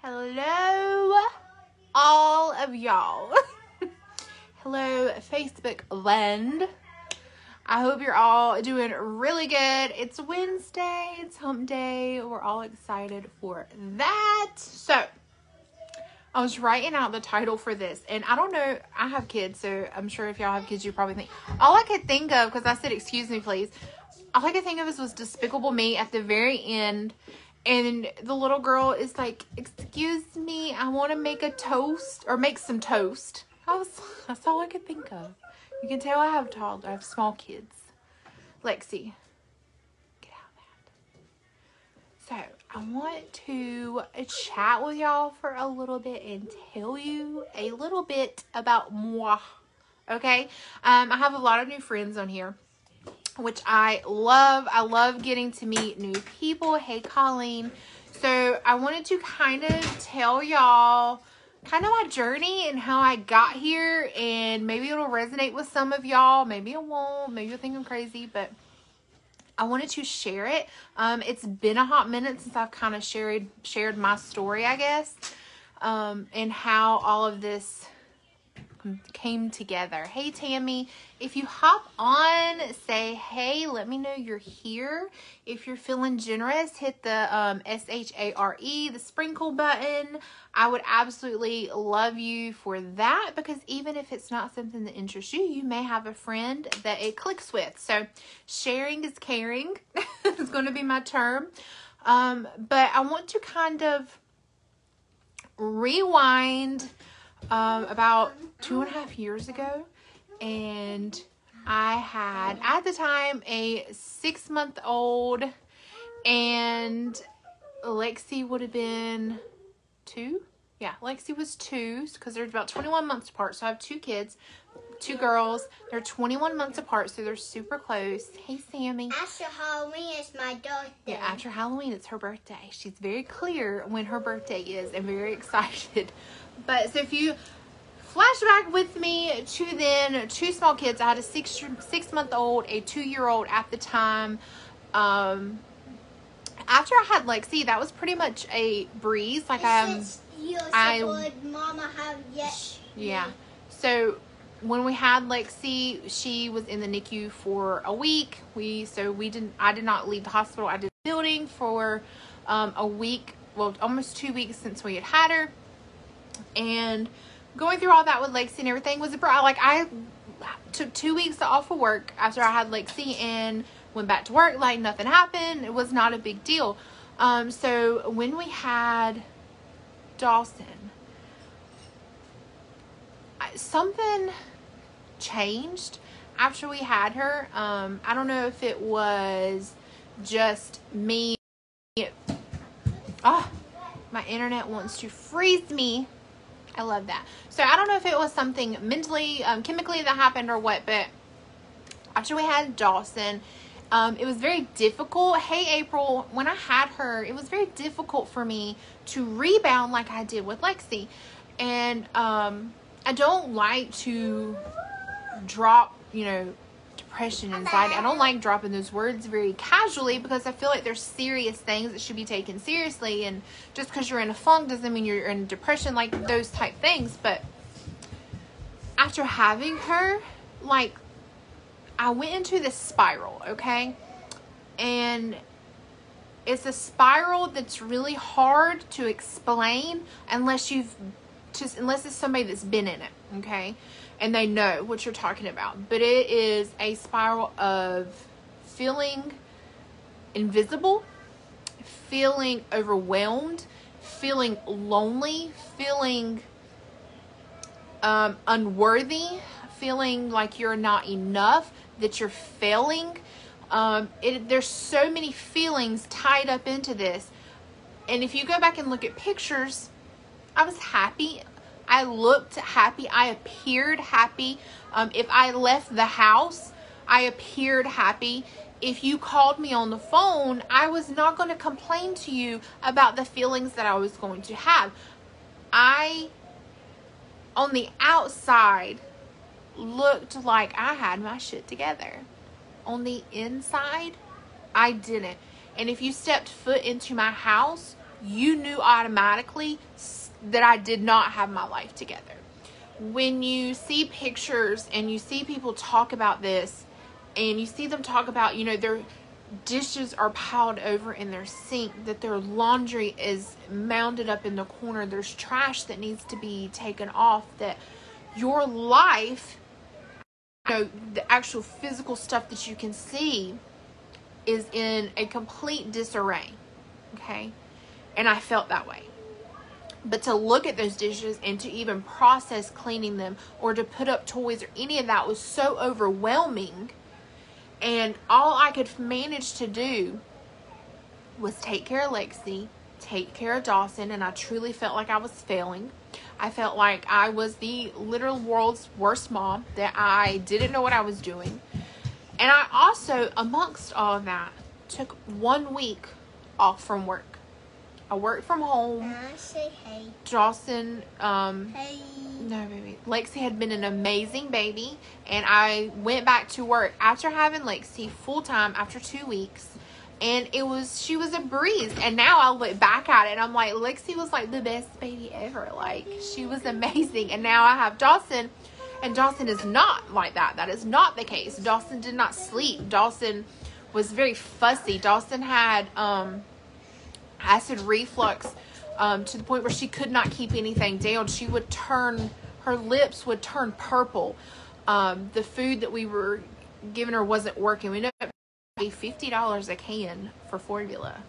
Hello, all of y'all. Hello, Facebook land. I hope you're all doing really good. It's Wednesday. It's hump day. We're all excited for that. So, I was writing out the title for this, and I don't know. I have kids, so I'm sure if y'all have kids, you probably think. All I could think of, because I said, excuse me, please. All I could think of was Despicable Me at the very end. And the little girl is like, excuse me, I want to make a toast or make some toast. That's all I could think of. You can tell I have small kids. Lexi, get out of that. So I want to chat with y'all for a little bit and tell you a little bit about moi. Okay. I have a lot of new friends on here, which I love. I love getting to meet new people. Hey, Colleen. So I wanted to kind of tell y'all kind of my journey and how I got here, and maybe it'll resonate with some of y'all. Maybe it won't. Maybe you'll think I'm crazy, but I wanted to share it. It's been a hot minute since I've kind of shared my story, I guess, and how all of this came together. Hey, Tammy, if you hop on, say hey, let me know you're here. If you're feeling generous, hit the SHARE, the sprinkle button. I would absolutely love you for that, because even if it's not something that interests you, you may have a friend that it clicks with. So sharing is caring. It's going to be my term. But I want to kind of rewind about 2.5 years ago, and I had at the time a 6-month-old, and Lexi would have been 2. Yeah, Lexi was 2, because they're about 21 months apart. So I have 2 kids, 2 girls. They're 21 months apart, so they're super close. Hey, Sammy. After Halloween is my birthday. Yeah, after Halloween, it's her birthday. She's very clear when her birthday is and very excited. But so if you flashback with me to then, 2 small kids. I had a 6-month-old, a 2-year-old at the time. After I had Lexi, that was pretty much a breeze. Like Mama have yet. Yeah. So when we had Lexi, she was in the NICU for a week. I did not leave the hospital. I did the building for a week. Well, almost 2 weeks since we had her. And going through all that with Lexi and everything was I took 2 weeks off of work after I had Lexi and went back to work like nothing happened. It was not a big deal. So when we had Dawson, something changed after we had her. I don't know if it was just me. My internet wants to freeze me. I love that. So I don't know if it was something mentally, chemically that happened or what, but after we had Dawson, it was very difficult. Hey, April, when I had her, it was very difficult for me to rebound like I did with Lexi. And I don't like to drop, depression, anxiety. I don't like dropping those words very casually, because I feel like there's serious things that should be taken seriously, and just because you're in a funk doesn't mean you're in depression, like those type things. But after having her, I went into this spiral, okay? And it's a spiral that's really hard to explain unless it's somebody that's been in it, okay? And they know what you're talking about. But it is a spiral of feeling invisible, feeling overwhelmed, feeling lonely, feeling unworthy, feeling like you're not enough, that you're failing. There's so many feelings tied up into this. And if you go back and look at pictures, I was happy. I looked happy. I appeared happy. If I left the house, I appeared happy. If you called me on the phone, I was not going to complain to you about the feelings that I was going to have. I, on the outside, looked like I had my shit together. On the inside, I didn't. And if you stepped foot into my house, you knew automatically that I did not have my life together. When you see pictures and you see people talk about this, and you see them talk about, their dishes are piled over in their sink, that their laundry is mounded up in the corner, there's trash that needs to be taken off, that your life, the actual physical stuff that you can see is in a complete disarray. Okay? And I felt that way. But to look at those dishes and to even process cleaning them or to put up toys or any of that was so overwhelming. And all I could manage to do was take care of Lexi, take care of Dawson, and I truly felt like I was failing. I felt like I was the literal world's worst mom, that I didn't know what I was doing. And I also, amongst all of that, took 1 week off from work. I worked from home. Can I say hey? Dawson, Hey. no, baby. Lexi had been an amazing baby, and I went back to work after having Lexi full time after 2 weeks, and she was a breeze. And now I look back at it, and I'm like, Lexi was like the best baby ever. Like, she was amazing. And now I have Dawson, and Dawson is not like that. That is not the case. Dawson did not sleep. Dawson was very fussy. Dawson had acid reflux to the point where she could not keep anything down. Her lips would turn purple. The food that we were giving her wasn't working. We ended up paying $50 a can for formula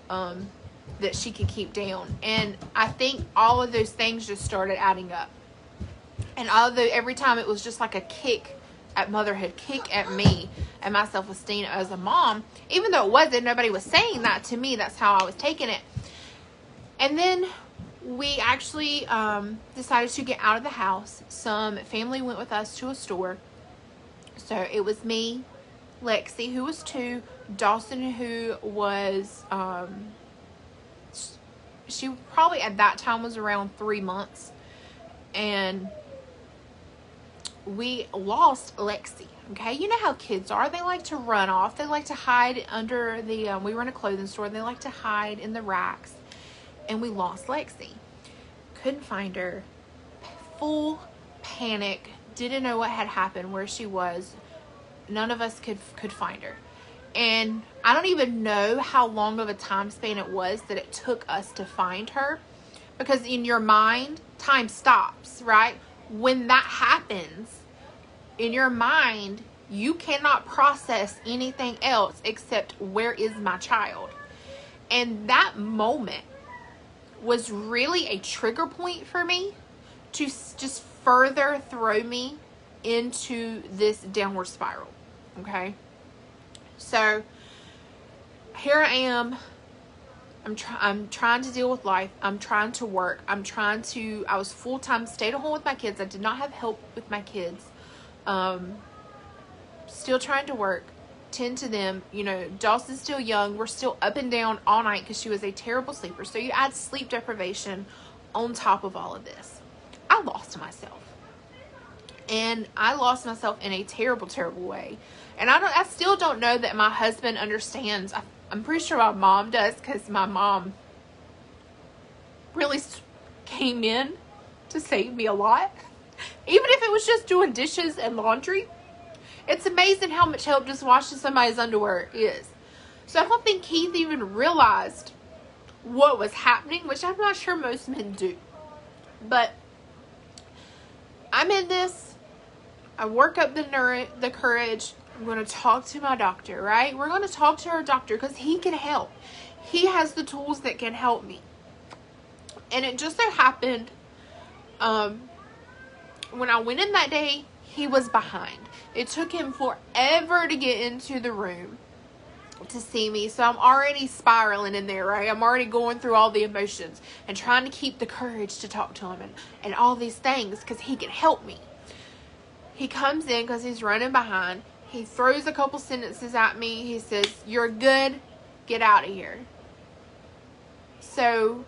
that she could keep down. And I think all of those things just started adding up. And although every time it was just like a kick at motherhood, kick at me and my self-esteem as a mom, even though it wasn't, nobody was saying that to me. That's how I was taking it. And then we actually decided to get out of the house. Some family went with us to a store. So it was me, Lexi, who was 2, Dawson, who was, she probably at that time was around 3 months. And we lost Lexi. Okay, you know how kids are. They like to run off. They like to hide under the, we were in a clothing store, and they like to hide in the racks. And we lost Lexi. Couldn't find her. Full panic. Didn't know what had happened, where she was. None of us could find her. And I don't even know how long of a time span it was that it took us to find her. Because in your mind, time stops, right? When that happens, in your mind, you cannot process anything else except, where is my child? And that moment was really a trigger point for me to just further throw me into this downward spiral. Okay? So here I am. I'm trying to deal with life. I'm trying to work. I was full-time, stayed at home with my kids. I did not have help with my kids. Still trying to work, tend to them. Dawson's still young. We're still up and down all night because she was a terrible sleeper. So you add sleep deprivation on top of all of this. I lost myself. And I lost myself in a terrible, terrible way. And I still don't know that my husband understands. I'm pretty sure my mom does, because my mom really came in to save me a lot. Even if it was just doing dishes and laundry. It's amazing how much help just washing somebody's underwear is. So I don't think Keith even realized what was happening, which I'm not sure most men do. But I'm in this. I work up the courage. I'm going to talk to my doctor, right? We're going to talk to our doctor because he can help. He has the tools that can help me. And it just so happened, when I went in that day, he was behind. It took him forever to get into the room to see me. So I'm already spiraling in there, right? I'm already going through all the emotions and trying to keep the courage to talk to him and all these things because he can help me. He comes in because he's running behind. He throws a couple sentences at me. He says, "You're good. Get out of here." So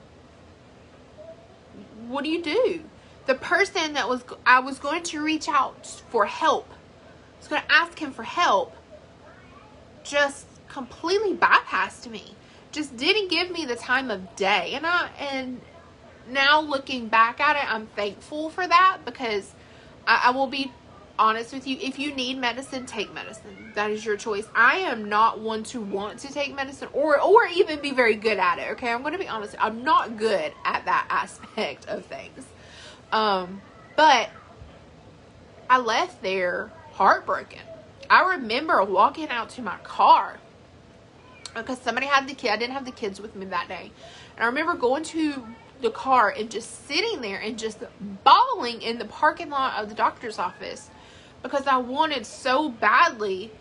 what do you do? The person that I was going to reach out for help, I was going to ask him for help, just completely bypassed me. just didn't give me the time of day. And now looking back at it, I'm thankful for that, because I will be honest with you. If you need medicine, take medicine. That is your choice. I am not one to want to take medicine or even be very good at it. Okay. I'm going to be honest. I'm not good at that aspect of things. But I left there heartbroken. I remember walking out to my car because somebody had the kid. I didn't have the kids with me that day. And I remember going to the car and just sitting there and just bawling in the parking lot of the doctor's office, because I wanted so badly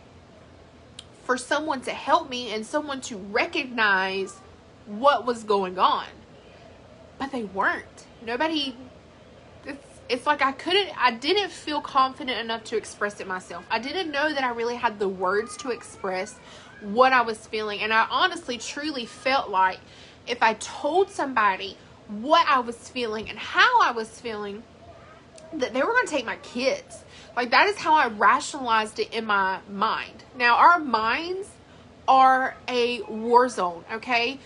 for someone to help me and someone to recognize what was going on. But they weren't. Nobody, it's like I didn't feel confident enough to express it myself. I didn't know that I really had the words to express what I was feeling. And I honestly, truly felt like if I told somebody what I was feeling and how I was feeling, that they were going to take my kids. Like, that is how I rationalized it in my mind. Now, our minds are a war zone, okay?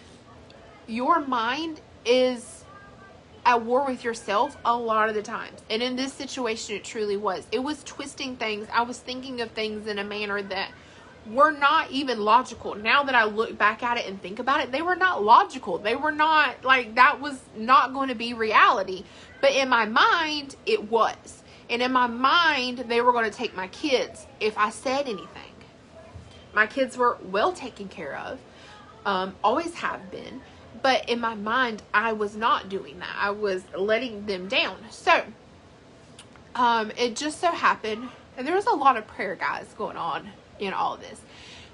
Your mind is at war with yourself a lot of the times. And in this situation, it truly was. It was twisting things. I was thinking of things in a manner that were not even logical. Now that I look back at it and think about it, they were not logical. They were not, like, that was not going to be reality. But in my mind, it was. And in my mind, they were going to take my kids if I said anything. My kids were well taken care of. Always have been. But in my mind, I was not doing that. I was letting them down. So, it just so happened, and there was a lot of prayer, guys, going on in all of this.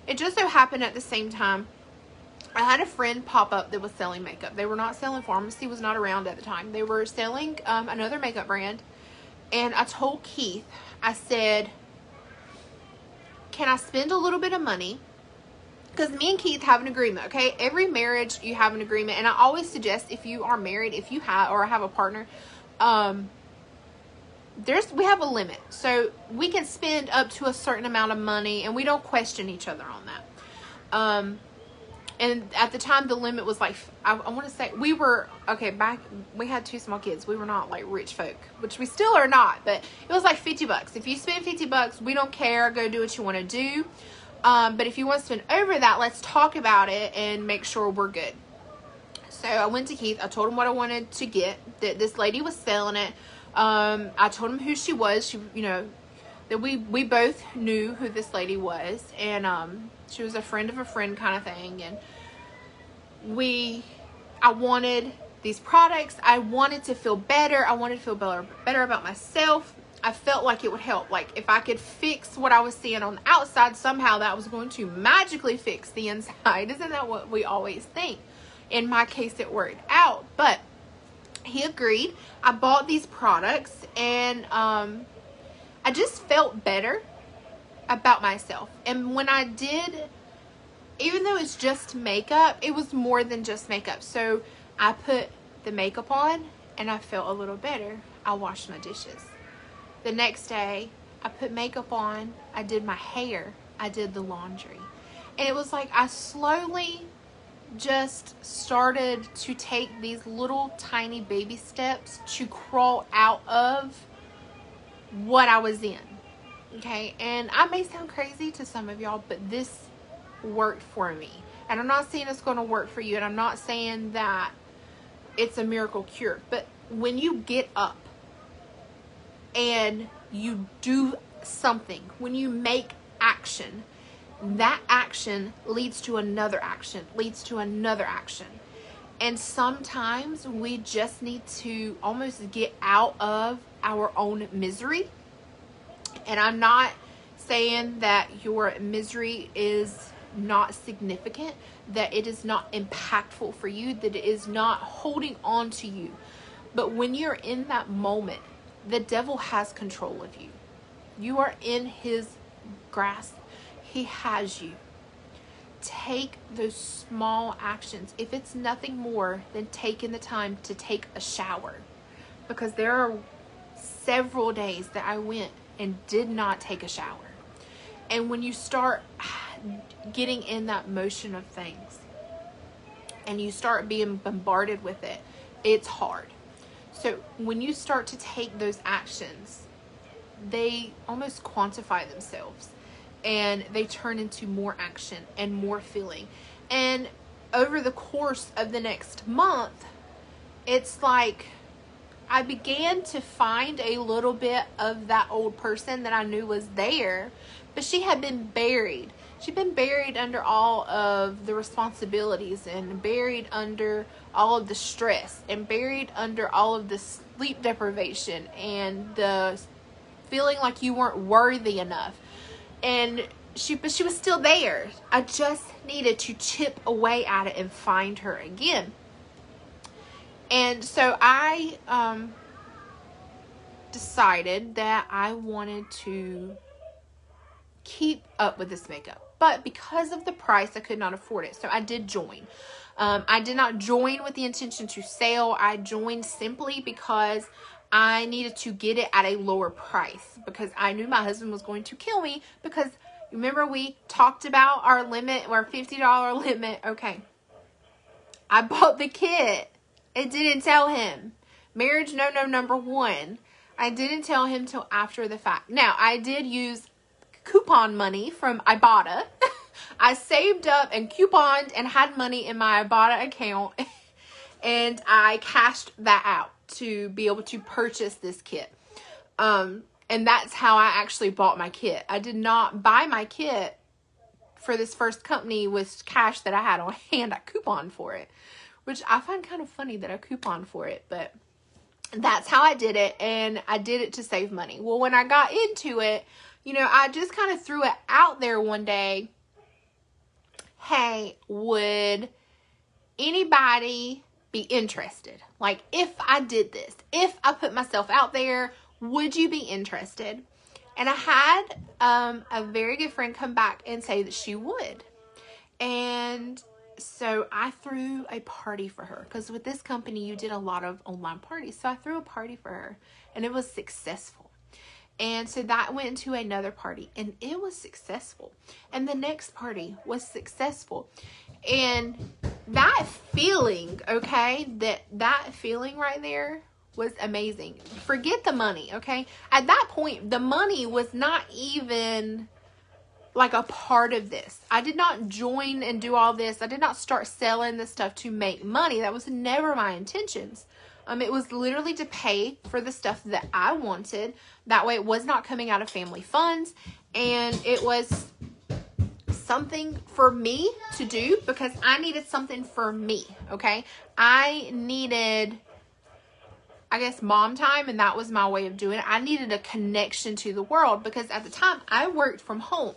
It just so happened at the same time, I had a friend pop up that was selling makeup. They were not selling pharmacy, was not around at the time. They were selling another makeup brand. And I told Keith, I said, can I spend a little bit of money? Because me and Keith have an agreement, okay? Every marriage, you have an agreement. And I always suggest, if you are married, if you have, or have a partner, we have a limit. So we can spend up to a certain amount of money, and we don't question each other on that. And at the time, the limit was like, I want to say, we were, okay, we had 2 small kids. We were not like rich folk, which we still are not, but it was like $50. If you spend $50, we don't care. Go do what you want to do. But if you want to spend over that, let's talk about it and make sure we're good. So I went to Keith. I told him what I wanted to get, that this lady was selling it. I told him who she was. She, that we both knew who this lady was, and she was a friend of a friend kind of thing. And I wanted these products. I wanted to feel better. I wanted to feel better about myself. I felt like it would help. Like, if I could fix what I was seeing on the outside, somehow that was going to magically fix the inside. Isn't that what we always think? In my case, it worked out. But he agreed. I bought these products, and I just felt better about myself. And when I did, even though it's just makeup, it was more than just makeup. So I put the makeup on and I felt a little better. I washed my dishes. The next day, I put makeup on, I did my hair, I did the laundry. And it was like I slowly just started to take these little tiny baby steps to crawl out of what I was in. Okay, and I may sound crazy to some of y'all, but this worked for me. And I'm not saying it's going to work for you, and I'm not saying that it's a miracle cure. But when you get up and you do something, when you make action, that action leads to another action, leads to another action. And sometimes we just need to almost get out of our own misery. And I'm not saying that your misery is not significant, that it is not impactful for you, that it is not holding on to you. But when you're in that moment, the devil has control of you. You are in his grasp. He has you. Take those small actions. If it's nothing more than taking the time to take a shower. Because there are several days that I went and did not take a shower. And when you start getting in that motion of things, and you start being bombarded with it, it's hard. So when you start to take those actions, they almost quantify themselves and they turn into more action and more feeling. And over the course of the next month, it's like I began to find a little bit of that old person that I knew was there, but she had been buried. She'd been buried under all of the responsibilities and buried under all of the stress and buried under all of the sleep deprivation and the feeling like you weren't worthy enough. And but she was still there. I just needed to chip away at it and find her again. And so I decided that I wanted to keep up with this makeup. But because of the price, I could not afford it. So I did join. I did not join with the intention to sell. I joined simply because I needed to get it at a lower price. Because I knew my husband was going to kill me. Because remember we talked about our limit, our $50 limit. Okay. I bought the kit. It didn't tell him. Marriage no number 1. I didn't tell him till after the fact. Now, I did use coupon money from Ibotta. I saved up and couponed and had money in my Ibotta account. And I cashed that out to be able to purchase this kit. And that's how I actually bought my kit. I did not buy my kit for this first company with cash that I had on hand. I couponed for it, which I find kind of funny that I couponed for it, but that's how I did it, and I did it to save money. Well, when I got into it, I just kind of threw it out there one day. Hey, would anybody be interested? Like, if I did this, if I put myself out there, would you be interested? And I had a very good friend come back and say that she would. And so I threw a party for her, because with this company, you did a lot of online parties. So I threw a party for her, and it was successful. And so that went into another party, and it was successful. And the next party was successful. And that feeling, okay, that feeling right there was amazing. Forget the money, okay? At that point, the money was not even like a part of this. I did not join and do all this. I did not start selling this stuff to make money. That was never my intentions. It was literally to pay for the stuff that I wanted. That way it was not coming out of family funds. And it was something for me to do because I needed something for me, okay? I needed, I guess, mom time, and that was my way of doing it. I needed a connection to the world because at the time I worked from home.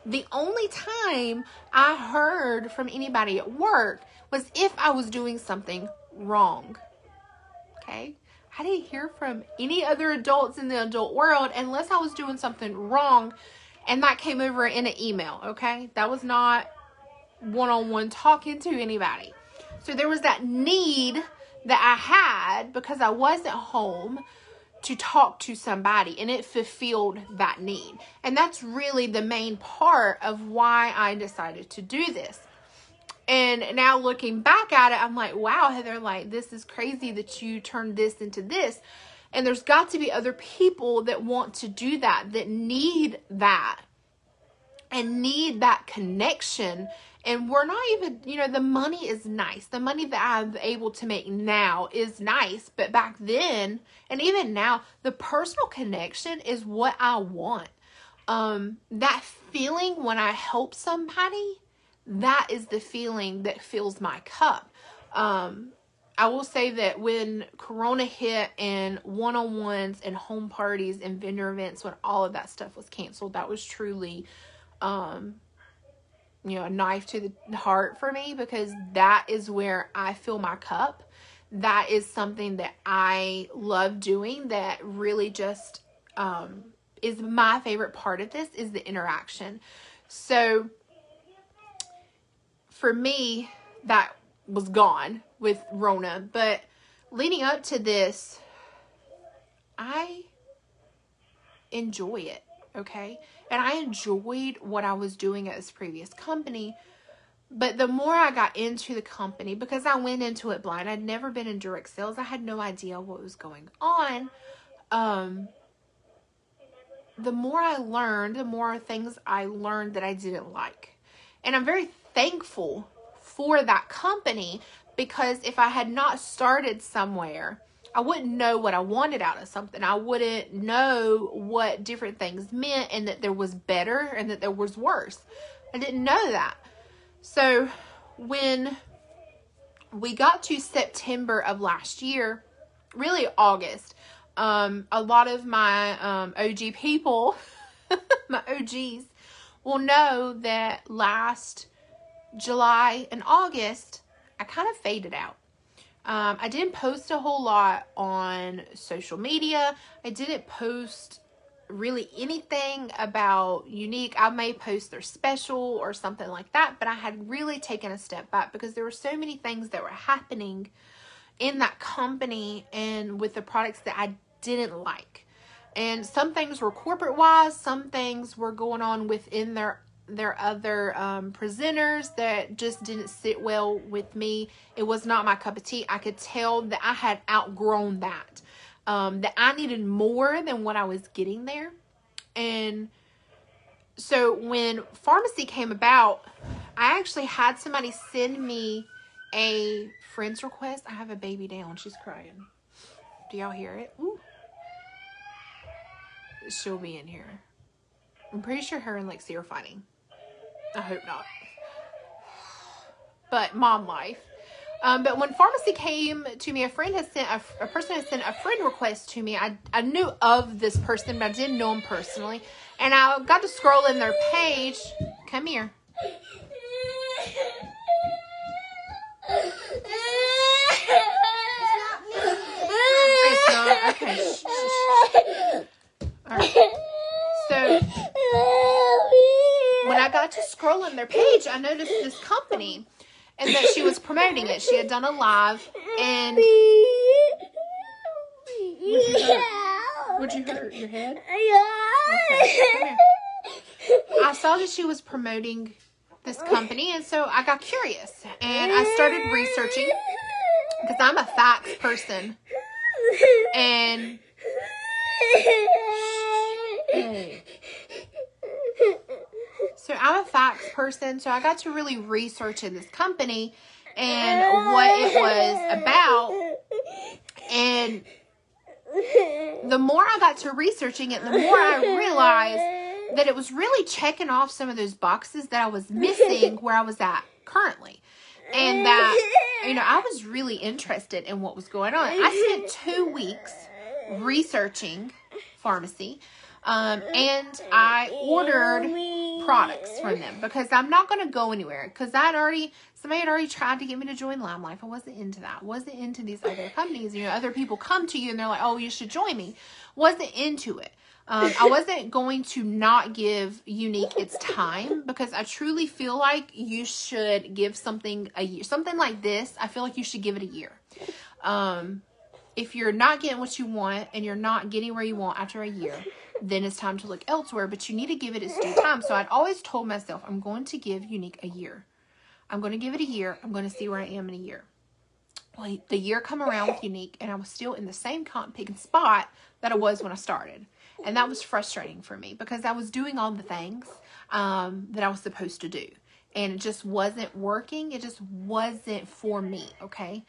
The only time I heard from anybody at work was if I was doing something wrong. Okay? I didn't hear from any other adults in the adult world unless I was doing something wrong, and that came over in an email, okay? That was not one-on-one talking to anybody. So there was that need that I had because I wasn't home to talk to somebody, and it fulfilled that need. And that's really the main part of why I decided to do this. And now looking back at it, I'm like, wow, Heather, like, this is crazy that you turned this into this. And there's got to be other people that want to do that need that and need that connection. And we're not even, the money is nice. The money that I'm able to make now is nice. But back then, and even now, the personal connection is what I want. That feeling when I help somebody, that is the feeling that fills my cup. I will say that when Corona hit and one-on-ones and home parties and vendor events, when all of that stuff was canceled, that was truly, a knife to the heart for me, because that is where I fill my cup. That is something that I love doing, that really just is my favorite part of this, is the interaction. So for me, that was gone with Rona, but leading up to this, I enjoy it, okay? And I enjoyed what I was doing at this previous company, But the more I got into the company, because I went into it blind, I'd never been in direct sales. I had no idea what was going on. The more I learned, the more things I learned that I didn't like. And I'm very thankful for that company, because if I had not started somewhere, I wouldn't know what I wanted out of something. I wouldn't know what different things meant, and that there was better and that there was worse. I didn't know that. So when we got to September of last year, really August, a lot of my OG people, my OGs, will know that last July and August, I kind of faded out. I didn't post a whole lot on social media. I didn't post really anything about Younique. I may post their special or something like that, but I had really taken a step back because there were so many things that were happening in that company and with the products that I didn't like. And some things were corporate wise, some things were going on within their other presenters that just didn't sit well with me. It was not my cup of tea. I could tell that I had outgrown that. That I needed more than what I was getting there. And so when pharmacy came about, I actually had somebody send me a friend's request. I have a baby down. She's crying. Do y'all hear it? Ooh. She'll be in here. I'm pretty sure her and Lexi are fighting. I hope not. But mom life. But when pharmacy came to me, a person had sent a friend request to me. I knew of this person, but I didn't know him personally. And I got to scroll in their page. Come here. It's not. Okay. Shh, shh. All right. So when I got to scroll in their page, I noticed this company and that she was promoting it. She had done a live, and would you hurt your head? Okay, come here. I saw that she was promoting this company, and so I got curious and I started researching because I'm a facts person. And so I'm a facts person, so I got to really research in this company and what it was about. And the more I got to researching it, the more I realized that it was really checking off some of those boxes that I was missing where I was at currently. And that, you know, I was really interested in what was going on. I spent 2 weeks researching pharmacy. And I ordered products from them because I'm not going to go anywhere, because somebody had already tried to get me to join Lime Life. I wasn't into that. Wasn't into these other companies. You know, other people come to you and they're like, oh, you should join me. Wasn't into it. I wasn't going to not give Younique its time, because I truly feel like you should give something a year. Something like this, I feel like you should give it a year. If you're not getting what you want and you're not getting where you want after a year, then it's time to look elsewhere, but you need to give it its due time. So I'd always told myself, I'm going to give Younique a year. I'm going to give it a year. I'm going to see where I am in a year. Well, the year come around with Younique, and I was still in the same cotton picking spot that I was when I started. And that was frustrating for me, because I was doing all the things that I was supposed to do. And it just wasn't working. It just wasn't for me, okay?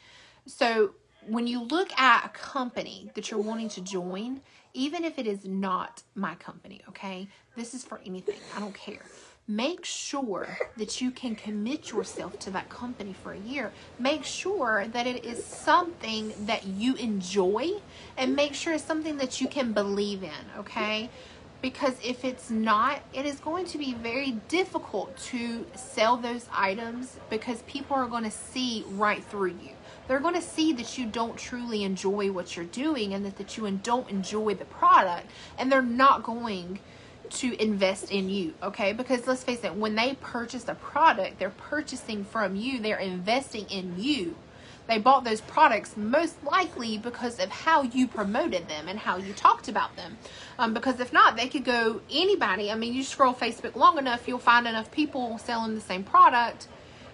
So when you look at a company that you're wanting to join, even if it is not my company, okay? This is for anything. I don't care. Make sure that you can commit yourself to that company for a year. Make sure that it is something that you enjoy, and make sure it's something that you can believe in, okay? Because if it's not, it is going to be very difficult to sell those items, because people are going to see right through you. They're going to see that you don't truly enjoy what you're doing, and that you don't enjoy the product, and they're not going to invest in you, okay? Because let's face it, when they purchase a product, they're purchasing from you. They're investing in you. They bought those products most likely because of how you promoted them and how you talked about them. Because if not, they could go anybody. I mean, you scroll Facebook long enough, you'll find enough people selling the same product,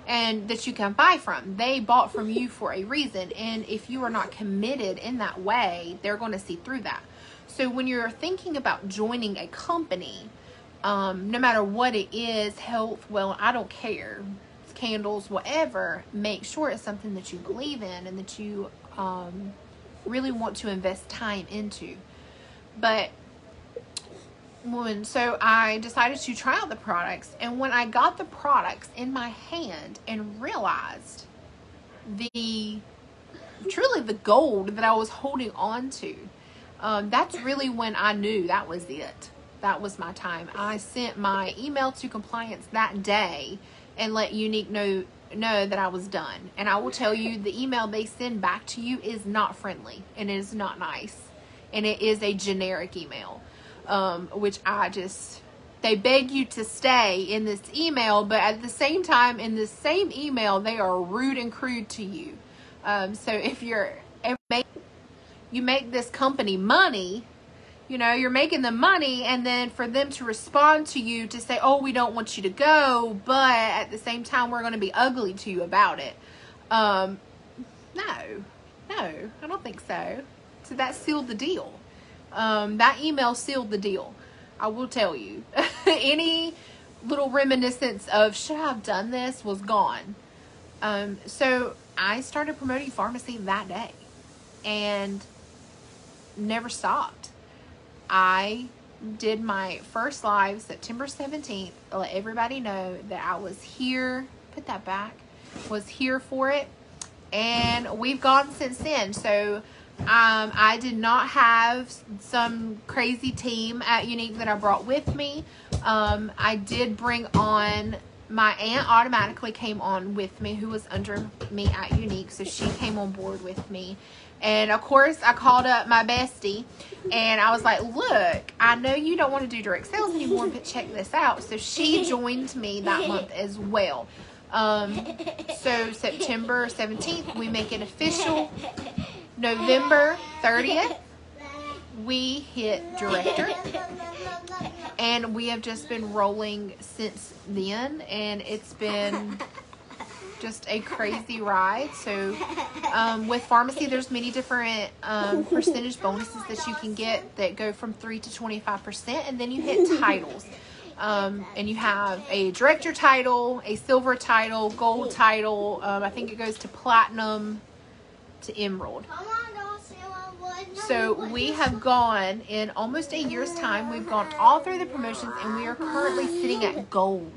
and that you can buy from. They bought from you for a reason. And if you are not committed in that way, they're going to see through that. So when you're thinking about joining a company, no matter what it is, health, well, I don't care, candles, whatever, make sure it's something that you believe in and that you really want to invest time into. But so I decided to try out the products, and when I got the products in my hand and realized truly the gold that I was holding on to, that's really when I knew that was it. That was my time. I sent my email to compliance that day and let Younique know that I was done. And I will tell you, the email they send back to you is not friendly, and it is not nice, and it is a generic email, which they beg you to stay in this email, but at the same time, in the same email, they are rude and crude to you. So if you make this company money, you're making them money, and then for them to respond to you to say, oh, we don't want you to go, but at the same time, we're going to be ugly to you about it. No, I don't think so. So that sealed the deal. That email sealed the deal. I will tell you. Any little reminiscence of, should I have done this, was gone. So I started promoting pharmacy that day and never stopped. I did my first live September 17th. I let everybody know that I was here. Put that back. Was here for it. And we've gone since then. So I did not have some crazy team at Younique that I brought with me. I did bring on, my aunt automatically came on with me, who was under me at Younique. So she came on board with me. And of course, I called up my bestie and I was like, look, I know you don't want to do direct sales anymore, but check this out. So she joined me that month as well. So September 17th, we make it official. November 30th, we hit director. And we have just been rolling since then. And it's been just a crazy ride. So with pharmacy, there's many different percentage bonuses that you can get that go from 3 to 25%, and then you hit titles, and you have a director title, a silver title, gold title, I think it goes to platinum, to emerald. So we have gone, in almost a year's time, we've gone all through the promotions, and we are currently sitting at gold,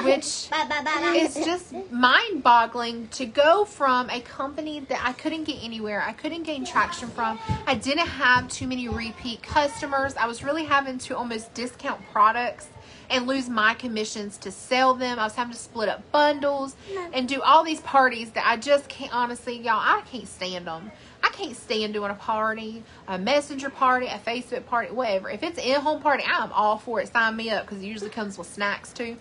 which is just mind-boggling to go from a company that I couldn't get anywhere. I couldn't gain traction from. I didn't have too many repeat customers. I was really having to almost discount products and lose my commissions to sell them. I was having to split up bundles and do all these parties that I just can't, honestly, y'all, I can't stand them. I can't stand doing a party, a messenger party, a Facebook party, whatever. If it's an in-home party, I'm all for it. Sign me up, because it usually comes with snacks too.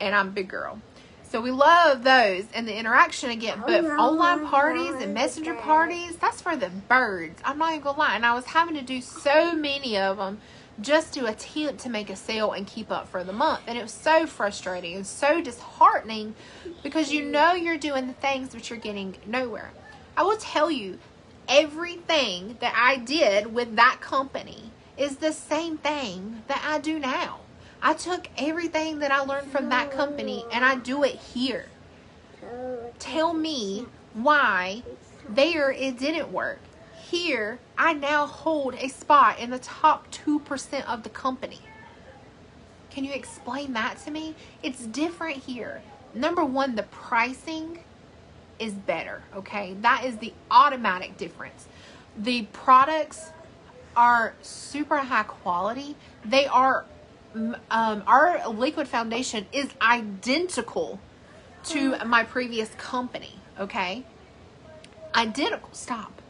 And I'm a big girl. So we love those and the interaction again. But online parties and messenger parties, that's for the birds. I'm not even going to lie. And I was having to do so many of them just to attempt to make a sale and keep up for the month. And it was so frustrating and so disheartening, because you're doing the things, but you're getting nowhere. I will tell you, everything that I did with that company is the same thing that I do now. I took everything that I learned from that company and I do it here. Tell me why there it didn't work. Here, I now hold a spot in the top 2% of the company. Can you explain that to me? It's different here. Number one, the pricing is better, okay? That is the automatic difference. The products are super high quality. They are, our liquid foundation is identical to my previous company, okay? Identical. Stop,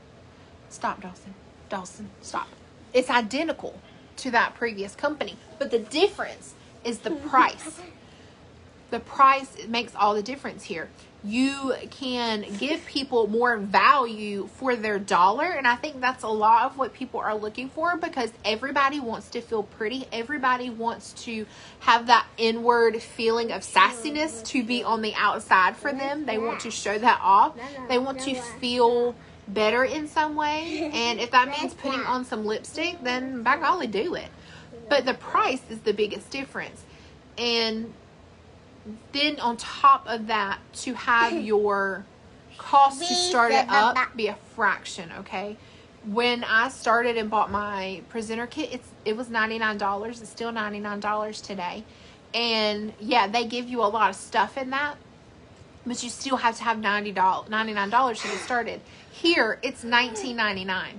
Dawson, stop. It's identical to that previous company, but the difference is the price. The price makes all the difference here. you can give people more value for their dollar. And I think that's a lot of what people are looking for, because everybody wants to feel pretty. Everybody wants to have that inward feeling of sassiness to be on the outside for them. They want to show that off. They want to feel better in some way. And if that means putting on some lipstick, then by golly, do it. But the price is the biggest difference. And then on top of that, to have your cost to start it up be a fraction, okay? When I started and bought my presenter kit, it was $99. It's still $99 today. And yeah, they give you a lot of stuff in that, but you still have to have $99 to get started. Here, it's $19.99.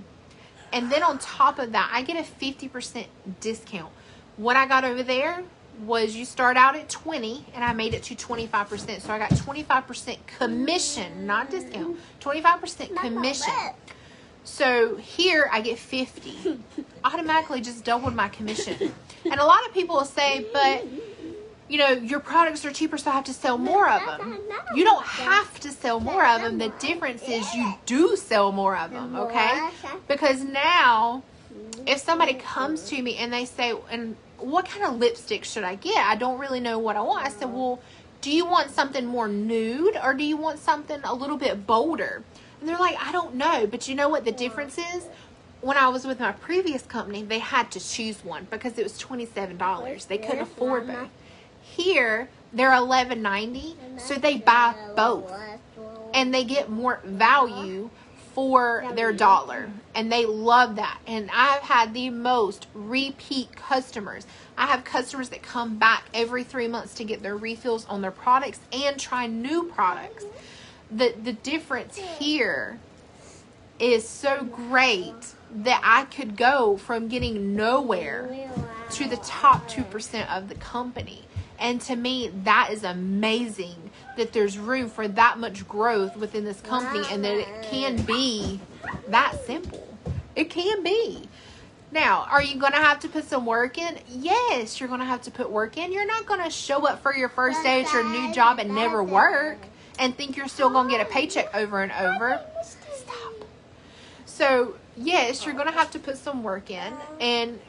And then on top of that, I get a 50% discount. What I got over there was you start out at 20 and I made it to 25%. So I got 25% commission, not discount, 25% commission. So here I get 50. Automatically just doubled my commission. And a lot of people will say, but you know, your products are cheaper, so I have to sell more of them. You don't have to sell more of them. The difference is you do sell more of them, okay? Because now, if somebody comes to me and they say, and what kind of lipstick should I get? I don't really know what I want. I said, well, do you want something more nude, or do you want something a little bit bolder? And they're like, I don't know. But you know what the difference is? When I was with my previous company, they had to choose one because it was $27. They couldn't afford both. Here, they're $11.90, so they buy both. And they get more value for their dollar, and they love that. And I've had the most repeat customers. I have customers that come back every 3 months to get their refills on their products and try new products. The difference here is so great that I could go from getting nowhere to the top 2% of the company. And to me, that is amazing, that there's room for that much growth within this company, and that it can be that simple. It can be. Now, are you going to have to put some work in? Yes, you're going to have to put work in. You're not going to show up for your first day at your new job and never work and think you're still going to get a paycheck over and over. Stop. So, yes, you're going to have to put some work in and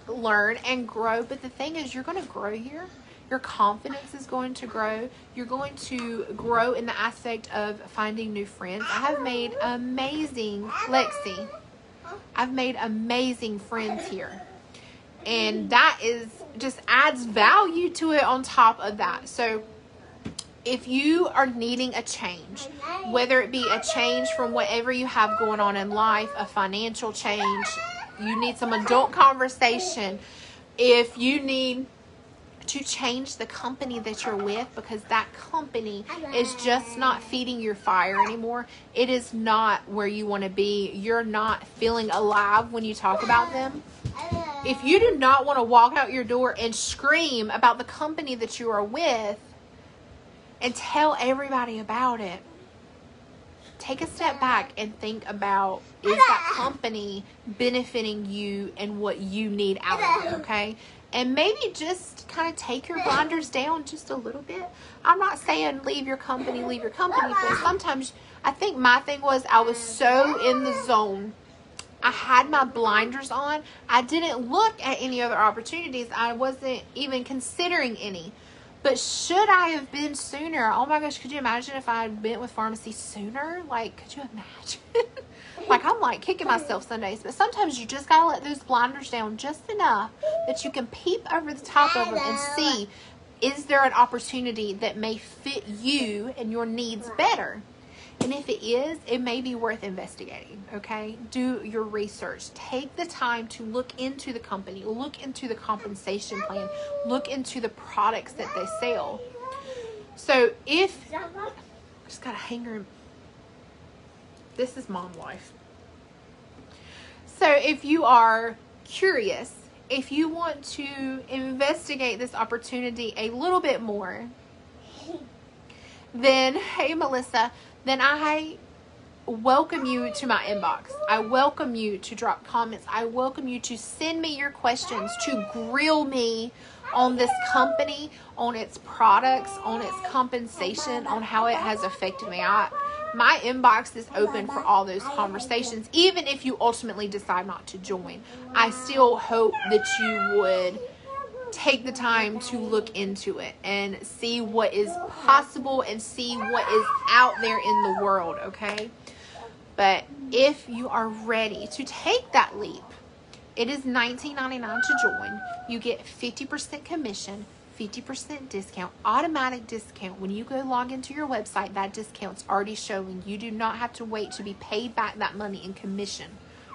learn and grow. But the thing is, you're going to grow here. Your confidence is going to grow. You're going to grow in the aspect of finding new friends. I have made amazing, Lexi, I've made amazing friends here. And that is just adds value to it on top of that. So if you are needing a change, whether it be a change from whatever you have going on in life, a financial change, you need some adult conversation, if you need to change the company that you're with because that company is just not feeding your fire anymore, it is not where you want to be, you're not feeling alive when you talk about them, if you do not want to walk out your door and scream about the company that you are with and tell everybody about it, take a step back and think about, is that company benefiting you and what you need out of it, okay? And maybe just kind of take your blinders down just a little bit. I'm not saying leave your company, but sometimes I think my thing was I was so in the zone. I had my blinders on. I didn't look at any other opportunities. I wasn't even considering any. But should I have been sooner? Oh my gosh, could you imagine if I had been with pharmacy sooner? Like, could you imagine? Like, I'm like kicking myself some days. But sometimes you just got to let those blinders down just enough that you can peep over the top of them and see, is there an opportunity that may fit you and your needs better? And if it is, it may be worth investigating, okay? Do your research. Take the time to look into the company. Look into the compensation plan. Look into the products that they sell. So if... Just got a hanger. This is mom life. So if you are curious, if you want to investigate this opportunity a little bit more, then, hey, Melissa... then I welcome you to my inbox. I welcome you to drop comments. I welcome you to send me your questions, to grill me on this company, on its products, on its compensation, on how it has affected me. My inbox is open for all those conversations. Even if you ultimately decide not to join, I still hope that you would take the time to look into it and see what is possible and see what is out there in the world, okay? But if you are ready to take that leap, it is $19.99 to join. You get 50% commission, 50% discount, automatic discount. When you go log into your website, that discount's already showing. You do not have to wait to be paid back that money in commission,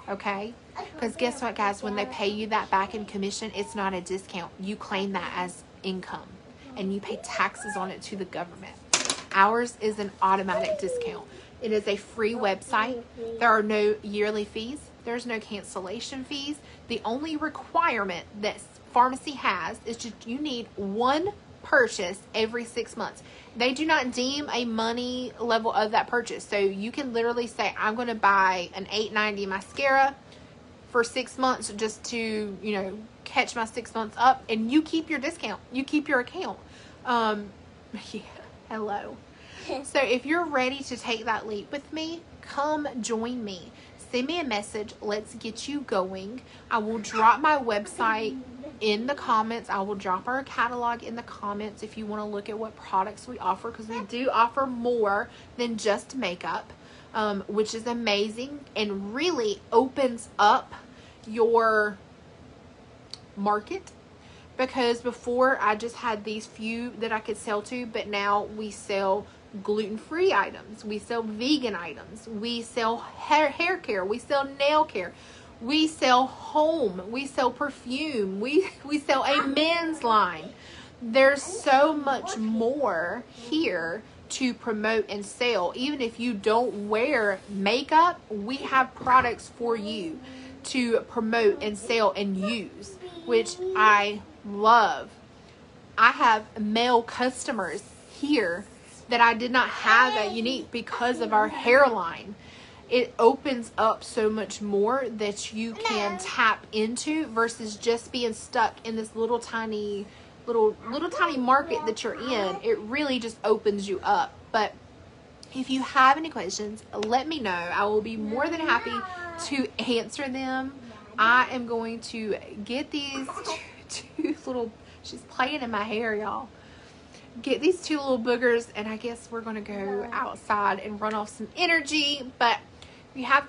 okay? Because guess what, guys? When they pay you that back in commission, it's not a discount. You claim that as income, and you pay taxes on it to the government. Ours is an automatic discount. It is a free website. There are no yearly fees. There's no cancellation fees. The only requirement that pharmacy has is just you need one purchase every 6 months. They do not deem a money level of that purchase. So you can literally say, I'm going to buy an $8.90 mascara for 6 months just to, you know, catch my 6 months up, and you keep your discount. You keep your account. Yeah, hello. So if you're ready to take that leap with me, come join me. Send me a message. Let's get you going. I will drop my website in the comments. I will drop our catalog in the comments if you want to look at what products we offer, because we do offer more than just makeup, which is amazing and really opens up your market. Because before I just had these few that I could sell to, but now we sell gluten-free items, we sell vegan items, we sell hair care, we sell nail care, we sell home, we sell perfume, we sell a men's line. There's so much more here to promote and sell. Even if you don't wear makeup, we have products for you to promote and sell and use, which I love. I have male customers here that I did not have at Younique because of our hairline. It opens up so much more that you can tap into versus just being stuck in this little tiny market that you're in. It really just opens you up. But if you have any questions, let me know. I will be more than happy to answer them. I am going to get these two little, she's playing in my hair, y'all. Get these two little boogers, and I guess we're going to go outside and run off some energy. But if you have